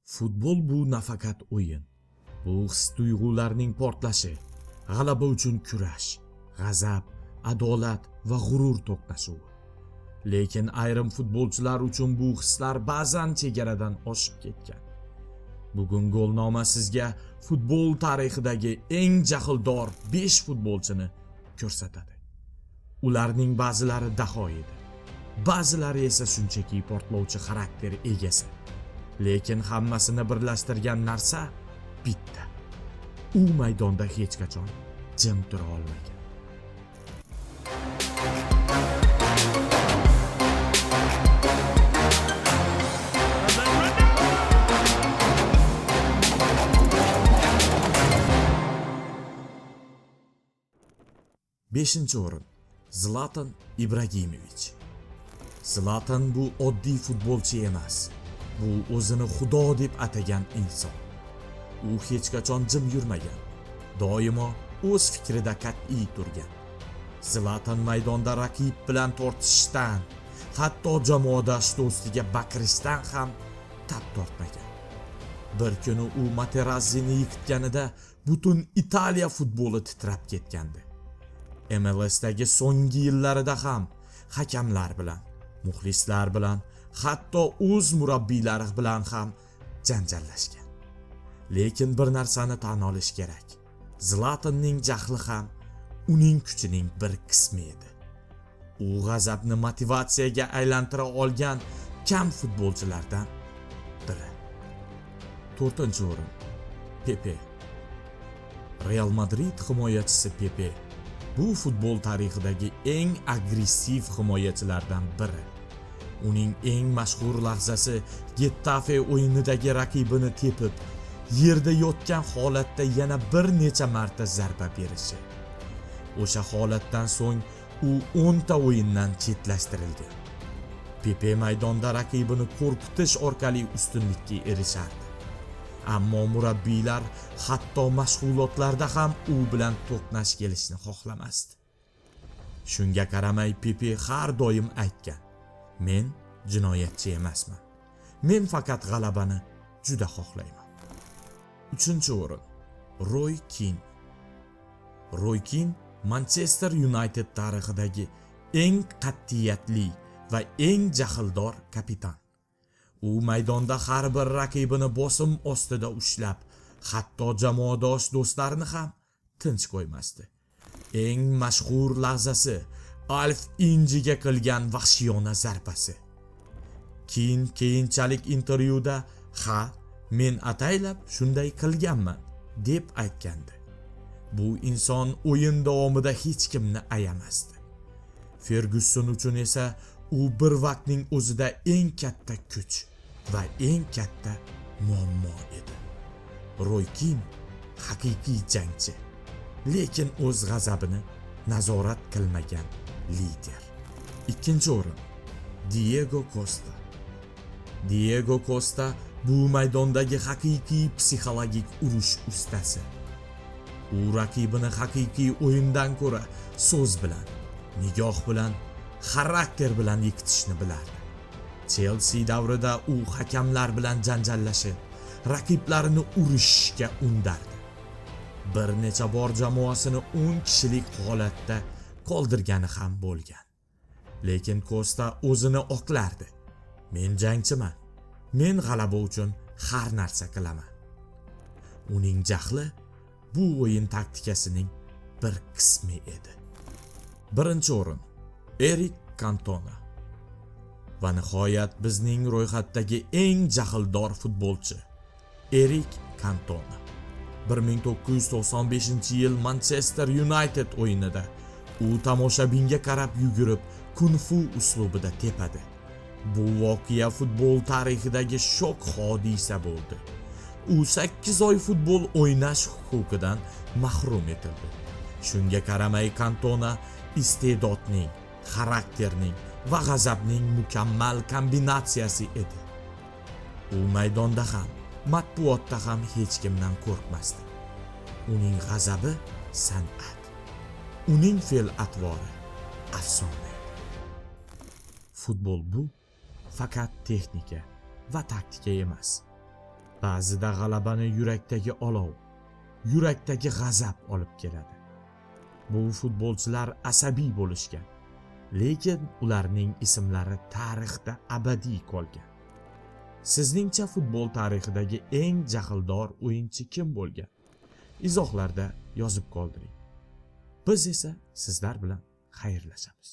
Futbol bu nafaqat o'yin. Bu his-tuyg'ularning portlashi, g'alaba uchun kurash, g'azab, adolat va g'urur to'qnashuvi. Lekin ayrim futbolchilar uchun bu hislar ba'zan chegaradan oshib ketgan. Bugun Golnoma sizga futbol tarixidagi eng jahldor 5 futbolchini ko'rsatadi. Ularning ba'zilari daho edi, ba'zilari esa shunchaki portlovchi xarakter egasi. Lekin hammasini birlashtirgan narsa bitta. U maydonda hech qachon jim tura olmagan. Beshinchi o'rin. Zlatan Ibragimovich. Zlatan bu oddiy futbolchi emas. Bu o'zini Xudo deb atagan inson. U hech qachon jim yurmagan. Doimo o'z fikrida qat'iy turgan. Zlatan maydonda raqib bilan tortishishdan, hatto jamoadosh do'stiga baqirishdan ham tap tortmagan. Bir kuni u Materazzini yiqitganida butun Italiya futboli titrab ketgandi. MLS'dagi so'nggi yillarida ham hakamlar bilan, muxlislar bilan, hatto o'z murabbiylari bilan ham janjallashgan. Lekin bir narsani tan olish kerak. Zlatanning jahli ham uning kuchining bir qismi edi. U g'azabni motivatsiyaga aylantira olgan kam futbolchilardan biri. 4-o'rin. Pepe. Real Madrid himoyachisi Pepe bu futbol tarixidagi eng agressiv himoyachilardan biri. Uning eng mashhur lahzasi Getafe o'yinidagi raqibini tepib, yerda yotgan holatda yana bir necha marta zarba berishi. O'sha holatdan so'ng u 10 ta o'yindan chetlashtirilgan. Pepe maydonda raqibini qo'rqitish orqali ustunlikka erishardi. Ammo murabbiylar hatto mashg'ulotlarda ham u bilan to'qnash kelishni xohlamasdi. Shunga qaramay Pepe har doim aytgan: "Men jinoyatchi emasman. Men faqat g'alabani juda xohlayman." 3-o'rin. Roy Keane. Roy Keane Manchester United tarixidagi eng qat'iyatli va eng jahldor kapitan. U maydonda har bir raqibini bosim ostida ushlab, hatto jamoadosh do'stlarini ham tinch qo'ymasdi. Eng mashhur lahzasi Alf Injiga qilgan vahshiyona zarbasi. Keyinchalik intervyuda "Ha, men ataylab shunday qilganman" deb aytgandi. Bu inson o'yin davomida hech kimni ayamasdi. Ferguson uchun esa u bir vaqtning o'zida eng katta kuch va eng katta muammo edi. Roy Keane haqiqiy jangchi, lekin o'z g'azabini nazorat qilmagan lider. 2-o'rin. Diego Costa. Diego Costa bu maydondagi haqiqiy psixologik urush ustasi. U raqibini haqiqiy o'yindan ko'ra so'z bilan, nigoh bilan, xarakter bilan yiqitishni bilardi. Chelsea davrida u hakamlar bilan janjallashib, raqiblarini urishishga undardi. Bir necha bor jamoasini 10 kishilik holatda qoldirgani ham bo'lgan. Lekin Costa o'zini oqlardi. "Men jangchiman. Men g'alaba uchun har narsa qilaman." Uning jahli bu o'yin taktikasining bir qismi edi. 1-o'rin. Eric Cantona. Va nihoyat bizning ro'yxatdagi eng jahldor futbolchi Eric Cantona. 1995-yil Manchester United o'yinida u tomoshabinga qarab yugurib, kung-fu uslubida tepadi. Bu voqea futbol tarixidagi shok hodisa bo'ldi. U 8 oy futbol o'ynash huquqidan mahrum etildi. Shunga qaramay Cantona iste'dodning, xarakterning va g'azabning mukammal kombinatsiyasi edi. U maydonda ham, matbuotda ham hech kimdan qo'rqmasdi. Uning g'azabi san'at. Uning fe'l-atvori afsona. Futbol bu faqat texnika va taktika emas. Ba'zida g'alabani yurakdagi olov, yurakdagi g'azab olib keladi. Bu futbolchilar asabiy bo'lishgan, lekin ularning ismlari tarixda abadiy qolgan. Sizningcha futbol tarixidagi eng jahldor o'yinchi kim bo'lgan? Izohlarda yozib qoldiring. Biz esa sizlar bilan xayrlashamiz.